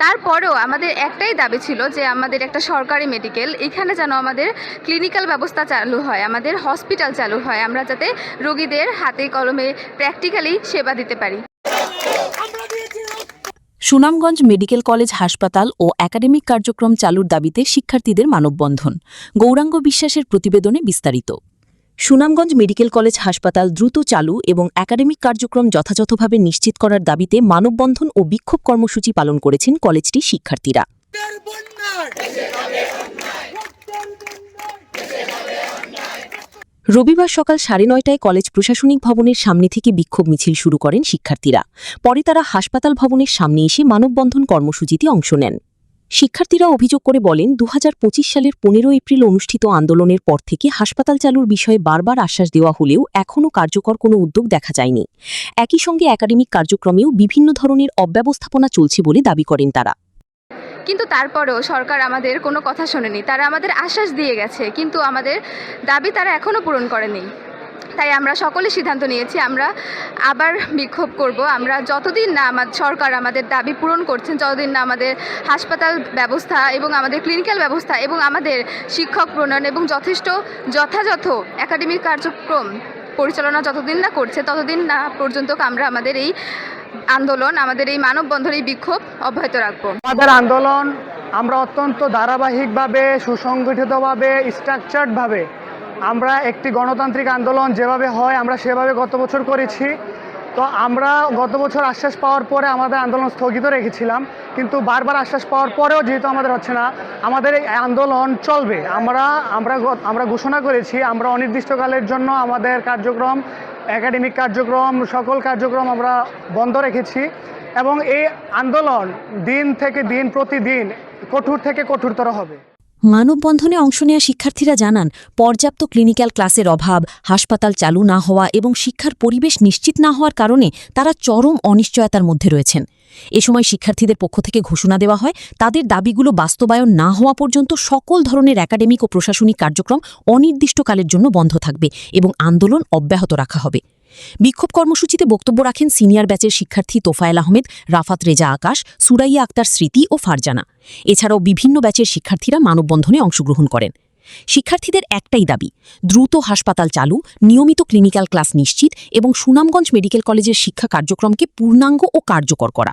তারপরেও আমাদের একটাই দাবি ছিল যে আমাদের একটা সরকারি মেডিকেল এখানে যেন আমাদের ক্লিনিক্যাল ব্যবস্থা চালু হয়, আমাদের হসপিটাল চালু হয়, আমরা যাতে রোগীদের হাতে কলমে প্র্যাকটিক্যালি সেবা দিতে পারি। সুনামগঞ্জ মেডিকেল কলেজ হাসপাতাল ও একাডেমিক কার্যক্রম চালুর দাবিতে শিক্ষার্থীদের মানববন্ধন। গৌরাঙ্গ বিশ্বাসের প্রতিবেদনে বিস্তারিত। সুনামগঞ্জ মেডিকেল কলেজ হাসপাতাল দ্রুত চালু এবং একাডেমিক কার্যক্রম যথাযথভাবে নিশ্চিত করার দাবিতে মানববন্ধন ও বিক্ষোভ কর্মসূচি পালন করেছেন কলেজটির শিক্ষার্থীরা। রবিবার সকাল 9:30টায় কলেজ প্রশাসনিক ভবনের সামনে থেকে বিক্ষোভ মিছিল শুরু করেন শিক্ষার্থীরা। পরে তারা হাসপাতাল ভবনের সামনে এসে মানববন্ধন কর্মসূচিতে অংশ নেন। শিক্ষার্থীরা অভিযোগ করে বলেন, 2025 সালের 15 এপ্রিল অনুষ্ঠিত আন্দোলনের পর থেকে হাসপাতাল চালুর বিষয়ে বারবার আশ্বাস দেওয়া হলেও এখনও কার্যকর কোনো উদ্যোগ দেখা যায়নি। একই সঙ্গে একাডেমিক কার্যক্রমেও বিভিন্ন ধরনের অব্যবস্থাপনা চলছে বলে দাবি করেন তারা। কিন্তু তারপরেও সরকার আমাদের কোনো কথা শোনেনি। তারা আমাদের আশ্বাস দিয়ে গেছে, কিন্তু আমাদের দাবি তারা এখনও পূরণ করেনি। তাই আমরা সকলে সিদ্ধান্ত নিয়েছি আমরা আবার বিক্ষোভ করব। আমরা যতদিন না সরকার আমাদের দাবি পূরণ করছেন, যতদিন না আমাদের হাসপাতাল ব্যবস্থা এবং আমাদের ক্লিনিক্যাল ব্যবস্থা এবং আমাদের শিক্ষক প্রণয়ন এবং যথাযথ একাডেমিক কার্যক্রম পরিচালনা যতদিন না করছে, ততদিন না পর্যন্ত আমরা আমাদের এই আন্দোলন, আমাদের এই মানববন্ধন, এই বিক্ষোভ অব্যাহত রাখবো। আমাদের আন্দোলন আমরা অত্যন্ত ধারাবাহিকভাবে, সুসংগঠিতভাবে, স্ট্রাকচার্ডভাবে আমরা একটি গণতান্ত্রিক আন্দোলন যেভাবে হয় আমরা সেভাবে গত বছর করেছি। তো আমরা গত বছর আশ্বাস পাওয়ার পরে আমাদের আন্দোলন স্থগিত রেখেছিলাম, কিন্তু বারবার আশ্বাস পাওয়ার পরেও যেহেতু আমাদের হচ্ছে না, আমাদের এই আন্দোলন চলবে। আমরা ঘোষণা করেছি আমরা অনির্দিষ্টকালের জন্য আমাদের কার্যক্রম, একাডেমিক কার্যক্রম, সকল কার্যক্রম আমরা বন্ধ রেখেছি এবং এই আন্দোলন দিন থেকে দিন প্রতিদিন কঠোর থেকে কঠোরতর হবে। মানববন্ধনে অংশ নেওয়া শিক্ষার্থীরা জানান, পর্যাপ্ত ক্লিনিক্যাল ক্লাসের অভাব, হাসপাতাল চালু না হওয়া এবং শিক্ষার পরিবেশ নিশ্চিত না হওয়ার কারণে তারা চরম অনিশ্চয়তার মধ্যে রয়েছেন। এ সময় শিক্ষার্থীদের পক্ষ থেকে ঘোষণা দেওয়া হয়, তাদের দাবিগুলো বাস্তবায়ন না হওয়া পর্যন্ত সকল ধরনের একাডেমিক ও প্রশাসনিক কার্যক্রম অনির্দিষ্টকালের জন্য বন্ধ থাকবে এবং আন্দোলন অব্যাহত রাখা হবে। বিক্ষোভ কর্মসূচিতে বক্তব্য রাখেন সিনিয়র ব্যাচের শিক্ষার্থী তোফায়েল আহমেদ, রাফাত রেজা আকাশ, সুরাইয়া আক্তার স্মৃতি ও ফারজানা। এছাড়াও বিভিন্ন ব্যাচের শিক্ষার্থীরা মানববন্ধনে অংশগ্রহণ করেন। শিক্ষার্থীদের একটাই দাবি, দ্রুত হাসপাতাল চালু, নিয়মিত ক্লিনিক্যাল ক্লাস নিশ্চিত এবং সুনামগঞ্জ মেডিকেল কলেজের শিক্ষা কার্যক্রমকে পূর্ণাঙ্গ ও কার্যকর করা।